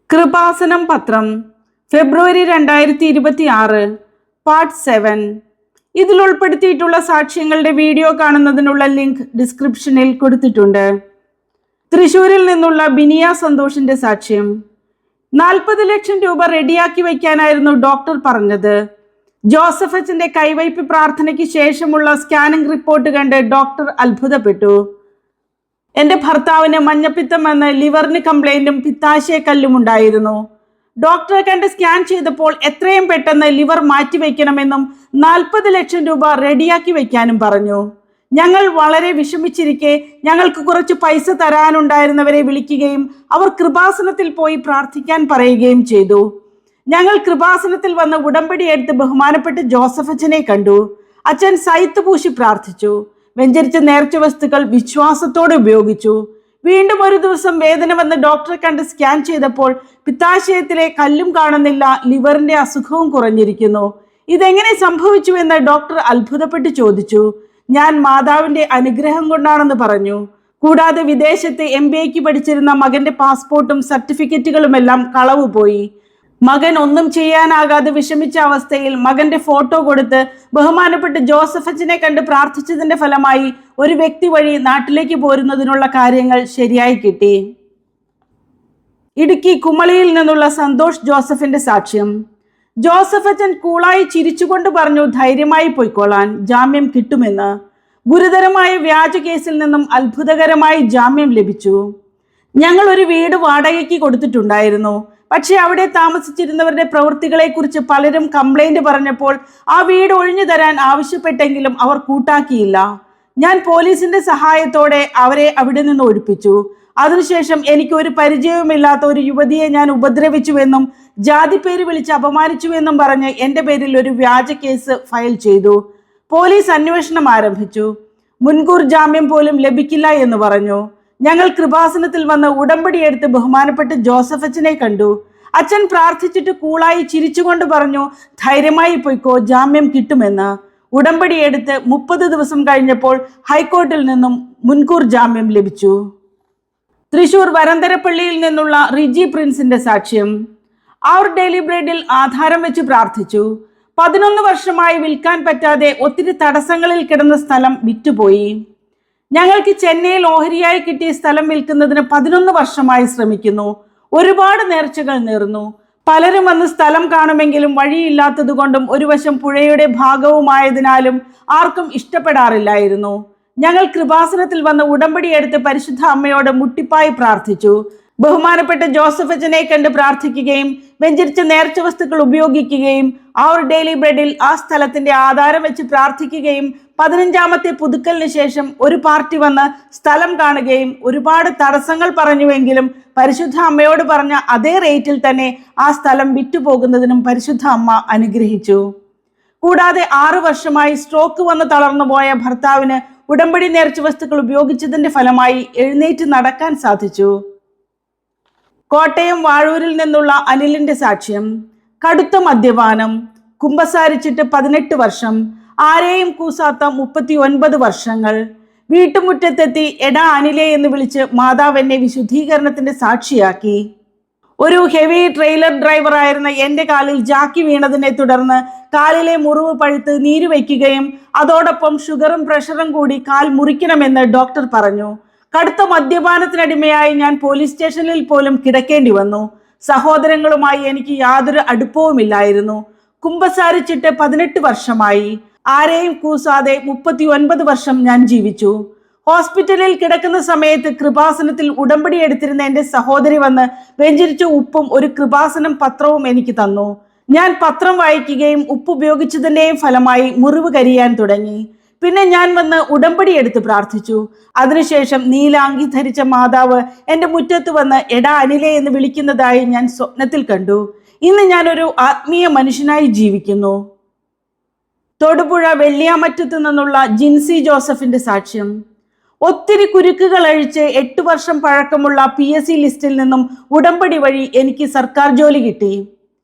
കൃപാസനം പത്രം ഫെബ്രുവരി 2026 പാർട്ട് 7. ഇതിൽ ഉൾപ്പെടുത്തിയിട്ടുള്ള സാക്ഷ്യങ്ങളുടെ വീഡിയോ കാണുന്നതിനുള്ള ലിങ്ക് ഡിസ്ക്രിപ്ഷനിൽ കൊടുത്തിട്ടുണ്ട്. തൃശ്ശൂരിൽ നിന്നുള്ള ബിനിയ സന്തോഷിന്റെ സാക്ഷ്യം. 40 ലക്ഷം രൂപ റെഡിയാക്കി വയ്ക്കാനായിരുന്നു ഡോക്ടർ പറഞ്ഞത്. ജോസഫ് അച്ഛന്റെ കൈവയ്പ് പ്രാർത്ഥനയ്ക്ക് ശേഷമുള്ള സ്കാനിംഗ് റിപ്പോർട്ട് കണ്ട് ഡോക്ടർ അത്ഭുതപ്പെട്ടു. എന്റെ ഭർത്താവിന് മഞ്ഞപ്പിത്തം എന്ന ലിവറിന് കംപ്ലൈന്റും പിത്താശയക്കല്ലും ഉണ്ടായിരുന്നു. ഡോക്ടറെ കണ്ട് സ്കാൻ ചെയ്തപ്പോൾ എത്രയും പെട്ടെന്ന് ലിവർ മാറ്റിവെക്കണമെന്നും 40 ലക്ഷം രൂപ റെഡിയാക്കി വെക്കാനും പറഞ്ഞു. ഞങ്ങൾ വളരെ വിഷമിച്ചിരിക്കെ ഞങ്ങൾക്ക് കുറച്ച് പൈസ തരാനുണ്ടായിരുന്നവരെ വിളിക്കുകയും അവർ കൃപാസനത്തിൽ പോയി പ്രാർത്ഥിക്കാൻ പറയുകയും ചെയ്തു. ഞങ്ങൾ കൃപാസനത്തിൽ വന്ന് ഉടമ്പടി എടുത്ത് ബഹുമാനപ്പെട്ട ജോസഫ് അച്ഛനെ കണ്ടു. അച്ഛൻ സൈത്ത് പൂശി പ്രാർത്ഥിച്ചു. വെഞ്ചരിച്ച നേർച്ച വസ്തുക്കൾ വിശ്വാസത്തോടെ ഉപയോഗിച്ചു. വീണ്ടും ഒരു ദിവസം വേദന വന്ന് ഡോക്ടറെ കണ്ട് സ്കാൻ ചെയ്തപ്പോൾ പിത്താശയത്തിലെ കല്ലും കാണുന്നില്ല, ലിവറിന്റെ അസുഖവും കുറഞ്ഞിരിക്കുന്നു. ഇതെങ്ങനെ സംഭവിച്ചു എന്ന് ഡോക്ടർ അത്ഭുതപ്പെട്ട് ചോദിച്ചു. ഞാൻ മാതാവിന്റെ അനുഗ്രഹം കൊണ്ടാണെന്ന് പറഞ്ഞു. കൂടാതെ വിദേശത്ത് MBAക്ക് പഠിച്ചിരുന്ന മകന്റെ പാസ്പോർട്ടും സർട്ടിഫിക്കറ്റുകളുമെല്ലാം കളവ് പോയി. മകൻ ഒന്നും ചെയ്യാനാകാതെ വിഷമിച്ച അവസ്ഥയിൽ മകന്റെ ഫോട്ടോ കൊടുത്ത് ബഹുമാനപ്പെട്ട ജോസഫ് അച്ഛനെ കണ്ട് പ്രാർത്ഥിച്ചതിന്റെ ഫലമായി ഒരു വ്യക്തി വഴി നാട്ടിലേക്ക് പോരുന്നതിനുള്ള കാര്യങ്ങൾ ശരിയായി കിട്ടി. ഇടുക്കി കുമളിയിൽ നിന്നുള്ള സന്തോഷ് ജോസഫിന്റെ സാക്ഷ്യം. ജോസഫ് അച്ഛൻ കൂളായി ചിരിച്ചുകൊണ്ട് പറഞ്ഞു ധൈര്യമായി പോയിക്കോളാൻ, ജാമ്യം കിട്ടുമെന്ന്. ഗുരുതരമായ വ്യാജ കേസിൽ നിന്നും അത്ഭുതകരമായി ജാമ്യം ലഭിച്ചു. ഞങ്ങൾ ഒരു വീട് വാടകയ്ക്ക് കൊടുത്തിട്ടുണ്ടായിരുന്നു. പക്ഷെ അവിടെ താമസിച്ചിരുന്നവരുടെ പ്രവൃത്തികളെ കുറിച്ച് പലരും കംപ്ലൈന്റ് പറഞ്ഞപ്പോൾ ആ വീട് ഒഴിഞ്ഞു തരാൻ ആവശ്യപ്പെട്ടെങ്കിലും അവർ കൂട്ടാക്കിയില്ല. ഞാൻ പോലീസിന്റെ സഹായത്തോടെ അവരെ അവിടെ നിന്ന് ഒഴിപ്പിച്ചു. അതിനുശേഷം എനിക്ക് ഒരു പരിചയവുമില്ലാത്ത ഒരു യുവതിയെ ഞാൻ ഉപദ്രവിച്ചുവെന്നും ജാതിപ്പേര് വിളിച്ച് അപമാനിച്ചുവെന്നും പറഞ്ഞ് എൻ്റെ പേരിൽ ഒരു വ്യാജ കേസ് ഫയൽ ചെയ്തു. പോലീസ് അന്വേഷണം ആരംഭിച്ചു. മുൻകൂർ ജാമ്യം പോലും ലഭിക്കില്ല എന്ന് പറഞ്ഞു. ഞങ്ങൾ കൃപാസനത്തിൽ വന്ന് ഉടമ്പടി എടുത്ത് ബഹുമാനപ്പെട്ട ജോസഫ് അച്ഛനെ കണ്ടു. അച്ഛൻ പ്രാർത്ഥിച്ചിട്ട് കൂളായി ചിരിച്ചുകൊണ്ട് പറഞ്ഞു ധൈര്യമായി പോയിക്കോ, ജാമ്യം കിട്ടുമെന്ന്. ഉടമ്പടി എടുത്ത് 30 ദിവസം കഴിഞ്ഞപ്പോൾ ഹൈക്കോർട്ടിൽ നിന്നും മുൻകൂർ ജാമ്യം ലഭിച്ചു. തൃശൂർ വരന്തരപ്പള്ളിയിൽ നിന്നുള്ള റിജി പ്രിൻസിന്റെ സാക്ഷ്യം. അവർ ഡെയിലി ബ്രെഡിൽ ആധാരം വെച്ച് പ്രാർത്ഥിച്ചു. 11 വർഷമായി വിൽക്കാൻ പറ്റാതെ ഒത്തിരി തടസ്സങ്ങളിൽ കിടന്ന സ്ഥലം വിറ്റുപോയി. ഞങ്ങൾക്ക് ചെന്നൈയിൽ ഓഹരിയായി കിട്ടിയ സ്ഥലം വിൽക്കുന്നതിന് 11 വർഷമായി ശ്രമിക്കുന്നു. ഒരുപാട് നേർച്ചകൾ നേർന്നു. പലരും വന്ന് സ്ഥലം കാണുമെങ്കിലും വഴിയില്ലാത്തത് കൊണ്ടും ഒരു വശം പുഴയുടെ ഭാഗവുമായതിനാലും ആർക്കും ഇഷ്ടപ്പെടാറില്ലായിരുന്നു. ഞങ്ങൾ കൃപാസനത്തിൽ വന്ന് ഉടമ്പടി എടുത്ത് പരിശുദ്ധ അമ്മയോട് മുട്ടിപ്പായി പ്രാർത്ഥിച്ചു. ബഹുമാനപ്പെട്ട ജോസഫ് അച്ഛനെ കണ്ട് പ്രാർത്ഥിക്കുകയും വെഞ്ചരിച്ച നേർച്ച വസ്തുക്കൾ ഉപയോഗിക്കുകയും അവർ ഡെയിലി ബ്രെഡിൽ ആ സ്ഥലത്തിന്റെ ആധാരം വെച്ച് പ്രാർത്ഥിക്കുകയും 15ാമത്തെ പുതുക്കലിന് ശേഷം ഒരു പാർട്ടി വന്ന് സ്ഥലം കാണുകയും ഒരുപാട് തടസ്സങ്ങൾ പറഞ്ഞുവെങ്കിലും പരിശുദ്ധ അമ്മയോട് പറഞ്ഞ അതേ റേറ്റിൽ തന്നെ ആ സ്ഥലം വിറ്റുപോകുന്നതിനും പരിശുദ്ധ അമ്മ അനുഗ്രഹിച്ചു. കൂടാതെ 6 വർഷമായി സ്ട്രോക്ക് വന്ന് തളർന്നുപോയ ഭർത്താവിന് ഉടമ്പടി നേർച്ച വസ്തുക്കൾ ഉപയോഗിച്ചതിന്റെ ഫലമായി എഴുന്നേറ്റ് നടക്കാൻ സാധിച്ചു. കോട്ടയം വാഴൂരിൽ നിന്നുള്ള അനിലിന്റെ സാക്ഷ്യം. കടുത്ത മദ്യപാനം, കുമ്പസാരിച്ചിട്ട് 18 വർഷം, ആരെയും കൂസാത്ത 39 വർഷങ്ങൾ. വീട്ടുമുറ്റത്തെത്തി എടാ അനിലേ എന്ന് വിളിച്ച് മാതാവ് എന്നെ വിശുദ്ധീകരണത്തിന്റെ സാക്ഷിയാക്കി. ഒരു ഹെവി ട്രെയിലർ ഡ്രൈവറായിരുന്ന എൻ്റെ കാലിൽ ജാക്കി വീണതിനെ തുടർന്ന് കാലിലെ മുറിവ് പഴുത്ത് നീര് വയ്ക്കുകയും അതോടൊപ്പം ഷുഗറും പ്രഷറും കൂടി കാൽ മുറിക്കണമെന്ന് ഡോക്ടർ പറഞ്ഞു. കടുത്ത മദ്യപാനത്തിനടിമയായി ഞാൻ പോലീസ് സ്റ്റേഷനിൽ പോലും കിടക്കേണ്ടി വന്നു. സഹോദരങ്ങളുമായി എനിക്ക് യാതൊരു അടുപ്പവുമില്ലായിരുന്നു. കുമ്പസാരിച്ചിട്ട് 18 വർഷമായി. ആരെയും കൂസാതെ 39 വർഷം ഞാൻ ജീവിച്ചു. ഹോസ്പിറ്റലിൽ കിടക്കുന്ന സമയത്ത് കൃപാസനത്തിൽ ഉടമ്പടി എടുത്തിരുന്ന എൻ്റെ സഹോദരി വന്ന് വെഞ്ചരിച്ച ഉപ്പും ഒരു കൃപാസനം പത്രവും എനിക്ക് തന്നു. ഞാൻ പത്രം വായിക്കുകയും ഉപ്പ് ഉപയോഗിച്ചതിൻ്റെയും ഫലമായി മുറിവ് കരിയാൻ തുടങ്ങി. പിന്നെ ഞാൻ വന്ന് ഉടമ്പടി എടുത്ത് പ്രാർത്ഥിച്ചു. അതിനുശേഷം നീലാങ്കി ധരിച്ച മാതാവ് എൻ്റെ മുറ്റത്ത് വന്ന് എടാ അനിലേ എന്ന് വിളിക്കുന്നതായി ഞാൻ സ്വപ്നത്തിൽ കണ്ടു. ഇന്ന് ഞാനൊരു ആത്മീയ മനുഷ്യനായി ജീവിക്കുന്നു. തൊടുപുഴ വെള്ളിയാമറ്റത്ത് നിന്നുള്ള ജിൻസി ജോസഫിന്റെ സാക്ഷ്യം. ഒത്തിരി കുരുക്കുകൾ അഴിച്ച് 8 വർഷം പഴക്കമുള്ള PSC ലിസ്റ്റിൽ നിന്നും ഉടമ്പടി വഴി എനിക്ക് സർക്കാർ ജോലി കിട്ടി.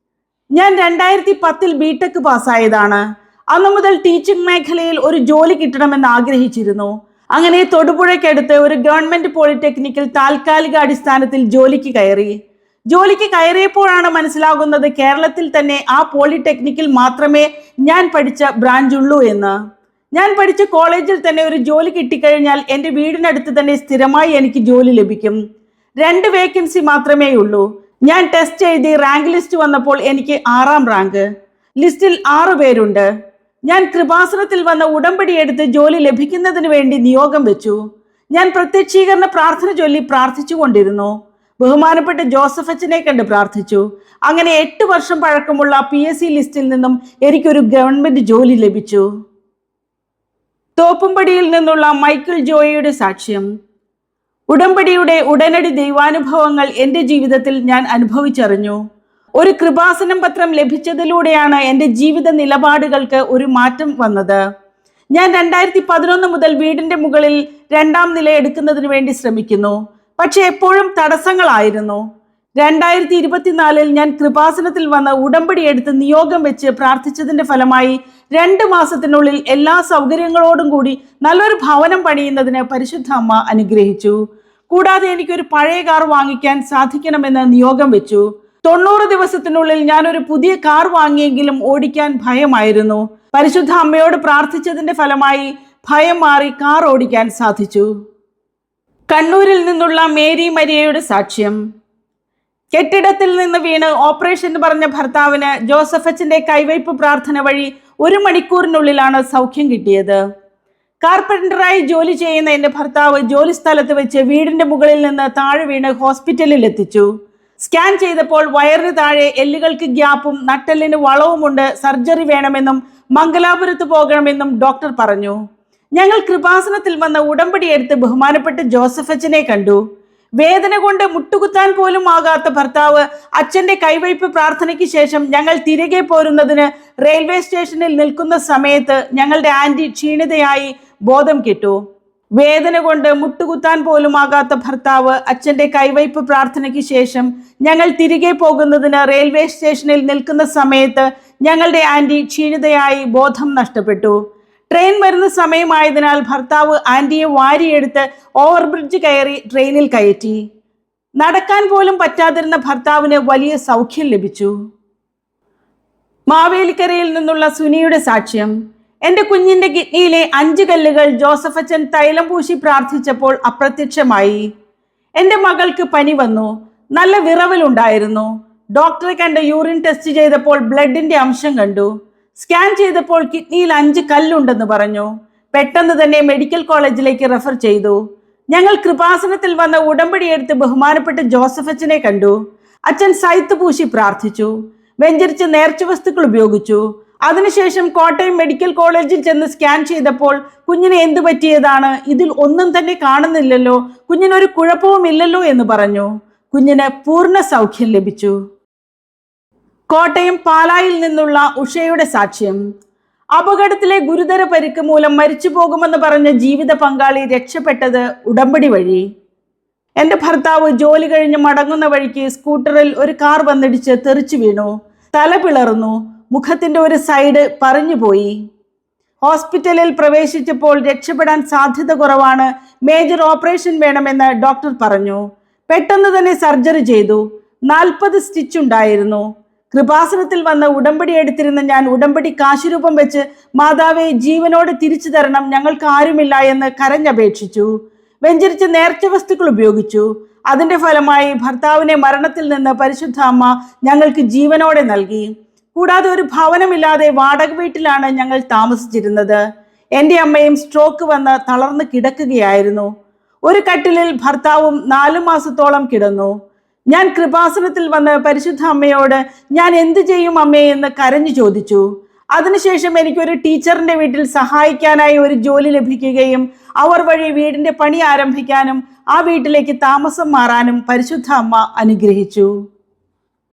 ഞാൻ 2010 BTech പാസ്സായതാണ്. അന്നു മുതൽ ടീച്ചിങ് മേഖലയിൽ ഒരു ജോലി കിട്ടണമെന്ന് ആഗ്രഹിച്ചിരുന്നു. അങ്ങനെ തൊടുപുഴയ്ക്കടുത്ത് ഒരു ഗവൺമെന്റ് പോളിടെക്നിക്കിൽ താൽക്കാലിക അടിസ്ഥാനത്തിൽ ജോലിക്ക് കയറി. ജോലിക്ക് കയറിയപ്പോഴാണ് മനസ്സിലാകുന്നത് കേരളത്തിൽ തന്നെ ആ പോളിടെക്നിക്കിൽ മാത്രമേ ഞാൻ പഠിച്ച ബ്രാഞ്ച് ഉള്ളൂ എന്ന്. ഞാൻ പഠിച്ച കോളേജിൽ തന്നെ ഒരു ജോലി കിട്ടിക്കഴിഞ്ഞാൽ എൻ്റെ വീടിനടുത്ത് തന്നെ സ്ഥിരമായി എനിക്ക് ജോലി ലഭിക്കും. 2 വേക്കൻസി മാത്രമേ ഉള്ളൂ. ഞാൻ ടെസ്റ്റ് എഴുതി റാങ്ക് ലിസ്റ്റ് വന്നപ്പോൾ എനിക്ക് 6ാം റാങ്ക്. ലിസ്റ്റിൽ 6 പേരുണ്ട്. ഞാൻ കൃപാസനത്തിൽ വന്ന ഉടമ്പടി എടുത്ത് ജോലി ലഭിക്കുന്നതിന് വേണ്ടി നിയോഗം വെച്ചു. ഞാൻ പ്രത്യക്ഷീകരണ പ്രാർത്ഥന ചൊല്ലി പ്രാർത്ഥിച്ചു കൊണ്ടിരുന്നു. ബഹുമാനപ്പെട്ട ജോസഫ് അച്ഛനെ കണ്ട് പ്രാർത്ഥിച്ചു. അങ്ങനെ 8 വർഷം പഴക്കമുള്ള PSC ലിസ്റ്റിൽ നിന്നും എനിക്കൊരു ഗവൺമെന്റ് ജോലി ലഭിച്ചു. തോപ്പുംപടിയിൽ നിന്നുള്ള മൈക്കിൾ ജോയിയുടെ സാക്ഷ്യം. ഉടമ്പടിയുടെ ഉടനടി ദൈവാനുഭവങ്ങൾ എൻ്റെ ജീവിതത്തിൽ ഞാൻ അനുഭവിച്ചറിഞ്ഞു. ഒരു കൃപാസനം പത്രം ലഭിച്ചതിലൂടെയാണ് എൻ്റെ ജീവിത നിലപാടുകൾക്ക് ഒരു മാറ്റം വന്നത്. ഞാൻ 2011 മുതൽ വീടിൻ്റെ മുകളിൽ 2ാം നില എടുക്കുന്നതിന് വേണ്ടി ശ്രമിക്കുന്നു. പക്ഷെ എപ്പോഴും തടസ്സങ്ങളായിരുന്നു. 2024 ഞാൻ കൃപാസനത്തിൽ വന്ന് ഉടമ്പടി എടുത്ത് നിയോഗം വെച്ച് പ്രാർത്ഥിച്ചതിന്റെ ഫലമായി 2 മാസത്തിനുള്ളിൽ എല്ലാ സൗകര്യങ്ങളോടും കൂടി നല്ലൊരു ഭവനം പണിയുന്നതിന് പരിശുദ്ധ അമ്മ അനുഗ്രഹിച്ചു. കൂടാതെ എനിക്കൊരു പഴയ കാർ വാങ്ങിക്കാൻ സാധിക്കണമെന്ന് നിയോഗം വെച്ചു. 90 ദിവസത്തിനുള്ളിൽ ഞാൻ ഒരു പുതിയ കാർ വാങ്ങിയെങ്കിലും ഓടിക്കാൻ ഭയമായിരുന്നു. പരിശുദ്ധ അമ്മയോട് പ്രാർത്ഥിച്ചതിന്റെ ഫലമായി ഭയം മാറി കാർ ഓടിക്കാൻ സാധിച്ചു. കണ്ണൂരിൽ നിന്നുള്ള മേരി മരിയയുടെ സാക്ഷ്യം. കെട്ടിടത്തിൽ നിന്ന് വീണ് ഓപ്പറേഷൻ പറഞ്ഞ ഭർത്താവിന് ജോസഫ് അച്ഛന്റെ കൈവയ്പ് പ്രാർത്ഥന വഴി 1 മണിക്കൂറിനുള്ളിലാണ് സൗഖ്യം കിട്ടിയത്. കാർപ്പന്ററായി ജോലി ചെയ്യുന്ന എൻ്റെ ഭർത്താവ് ജോലി സ്ഥലത്ത് വെച്ച് വീടിന്റെ മുകളിൽ നിന്ന് താഴെ വീണ് ഹോസ്പിറ്റലിൽ എത്തിച്ചു. സ്കാൻ ചെയ്തപ്പോൾ വയറിന് താഴെ എല്ലുകൾക്ക് ഗ്യാപ്പും നട്ടെല്ലിന് വളവുമുണ്ട്, സർജറി വേണമെന്നും മംഗലാപുരത്ത് പോകണമെന്നും ഡോക്ടർ പറഞ്ഞു. ഞങ്ങൾ കൃപാസനത്തിൽ വന്ന ഉടമ്പടി എടുത്ത് ബഹുമാനപ്പെട്ട ജോസഫ് അച്ഛനെ കണ്ടു. വേദന കൊണ്ട് മുട്ടുകുത്താൻ പോലും ആകാത്ത ഭർത്താവ് അച്ഛന്റെ കൈവയ്പ് പ്രാർത്ഥനയ്ക്ക് ശേഷം ഞങ്ങൾ തിരികെ പോരുന്നതിന് റെയിൽവേ സ്റ്റേഷനിൽ നിൽക്കുന്ന സമയത്ത് ഞങ്ങളുടെ ആന്റി ക്ഷീണിതയായി ബോധം കിട്ടു. വേദന കൊണ്ട് മുട്ടുകുത്താൻ പോലും ആകാത്ത ഭർത്താവ് അച്ഛന്റെ കൈവയ്പ് പ്രാർത്ഥനയ്ക്ക് ശേഷം ഞങ്ങൾ തിരികെ പോകുന്നതിന് റെയിൽവേ സ്റ്റേഷനിൽ നിൽക്കുന്ന സമയത്ത് ഞങ്ങളുടെ ആന്റി ക്ഷീണിതയായി ബോധം നഷ്ടപ്പെട്ടു. ട്രെയിൻ വരുന്ന സമയമായതിനാൽ ഭർത്താവ് ആന്റിയെ വാരിയെടുത്ത് ഓവർബ്രിഡ്ജ് കയറി ട്രെയിനിൽ കയറ്റി. നടക്കാൻ പോലും പറ്റാതിരുന്ന ഭർത്താവിന് വലിയ സൗഖ്യം ലഭിച്ചു. മാവേലിക്കരയിൽ നിന്നുള്ള സുനിയുടെ സാക്ഷ്യം. എൻ്റെ കുഞ്ഞിൻ്റെ കിഡ്നിയിലെ 5 കല്ലുകൾ ജോസഫ് അച്ഛൻ തൈലം പൂശി പ്രാർത്ഥിച്ചപ്പോൾ അപ്രത്യക്ഷമായി. എൻ്റെ മകൾക്ക് പനി വന്നു. നല്ല വിറവലുണ്ടായിരുന്നു. ഡോക്ടറെ കണ്ട് യൂറിൻ ടെസ്റ്റ് ചെയ്തപ്പോൾ ബ്ലഡിന്റെ അംശം കണ്ടു. സ്കാൻ ചെയ്തപ്പോൾ കിഡ്നിയിൽ 5 കല്ലുണ്ടെന്ന് പറഞ്ഞു. പെട്ടെന്ന് തന്നെ മെഡിക്കൽ കോളേജിലേക്ക് റെഫർ ചെയ്തു. ഞങ്ങൾ കൃപാസനത്തിൽ വന്ന ഉടമ്പടി എടുത്ത് ബഹുമാനപ്പെട്ട ജോസഫ് അച്ഛനെ കണ്ടു. അച്ഛൻ സൈത്ത് പൂശി പ്രാർത്ഥിച്ചു. വെഞ്ചരിച്ച് നേർച്ച വസ്തുക്കൾ ഉപയോഗിച്ചു. അതിനുശേഷം കോട്ടയം മെഡിക്കൽ കോളേജിൽ ചെന്ന് സ്കാൻ ചെയ്തപ്പോൾ കുഞ്ഞിന് എന്തു പറ്റിയതാണ്, ഇതിൽ ഒന്നും തന്നെ കാണുന്നില്ലല്ലോ, കുഞ്ഞിനൊരു കുഴപ്പവുമില്ലല്ലോ എന്ന് പറഞ്ഞു. കുഞ്ഞിന് പൂർണ്ണ സൗഖ്യം ലഭിച്ചു. കോട്ടയം പാലായിൽ നിന്നുള്ള ഉഷയുടെ സാക്ഷ്യം. അപകടത്തിലെ ഗുരുതര പരിക്ക് മൂലം മരിച്ചു പോകുമെന്ന് പറഞ്ഞ ജീവിത പങ്കാളി രക്ഷപ്പെട്ടത് ഉടമ്പടി വഴി. എൻ്റെ ഭർത്താവ് ജോലി കഴിഞ്ഞ് മടങ്ങുന്ന വഴിക്ക് സ്കൂട്ടറിൽ ഒരു കാർ വന്നിടിച്ച് തെറിച്ചു വീണു. തല പിളർന്നു. മുഖത്തിന്റെ ഒരു സൈഡ് പറഞ്ഞുപോയി. ഹോസ്പിറ്റലിൽ പ്രവേശിച്ചപ്പോൾ രക്ഷപ്പെടാൻ സാധ്യത കുറവാണ്, മേജർ ഓപ്പറേഷൻ വേണമെന്ന് ഡോക്ടർ പറഞ്ഞു. പെട്ടെന്ന് തന്നെ സർജറി ചെയ്തു. 40 സ്റ്റിച്ച് ഉണ്ടായിരുന്നു. കൃപാസനത്തിൽ വന്ന് ഉടമ്പടി എടുത്തിരുന്ന ഞാൻ ഉടമ്പടി കാശുരൂപം വെച്ച് മാതാവെ ജീവനോട് തിരിച്ചു തരണം, ഞങ്ങൾക്ക് ആരുമില്ല എന്ന് കരഞ്ഞപേക്ഷിച്ചു. വെഞ്ചരിച്ച് നേർച്ച വസ്തുക്കൾ ഉപയോഗിച്ചു. അതിന്റെ ഫലമായി ഭർത്താവിനെ മരണത്തിൽ നിന്ന് പരിശുദ്ധ അമ്മ ഞങ്ങൾക്ക് ജീവനോടെ നൽകി. കൂടാതെ ഒരു ഭവനമില്ലാതെ വാടക വീട്ടിലാണ് ഞങ്ങൾ താമസിച്ചിരുന്നത്. എൻ്റെ അമ്മയും സ്ട്രോക്ക് വന്ന് തളർന്ന് കിടക്കുകയായിരുന്നു. ഒരു കട്ടിലിൽ ഭർത്താവും 4 മാസത്തോളം കിടന്നു. ഞാൻ കൃപാസനത്തിൽ വന്ന് പരിശുദ്ധ അമ്മയോട് ഞാൻ എന്ത് ചെയ്യും അമ്മേ എന്ന് കരഞ്ഞു ചോദിച്ചു. അതിനുശേഷം എനിക്കൊരു ടീച്ചറിന്റെ വീട്ടിൽ സഹായിക്കാനായി ഒരു ജോലി ലഭിക്കുകയും അവർ വഴി വീടിന്റെ പണി ആരംഭിക്കാനും ആ വീട്ടിലേക്ക് താമസം മാറാനും പരിശുദ്ധ അമ്മ അനുഗ്രഹിച്ചു.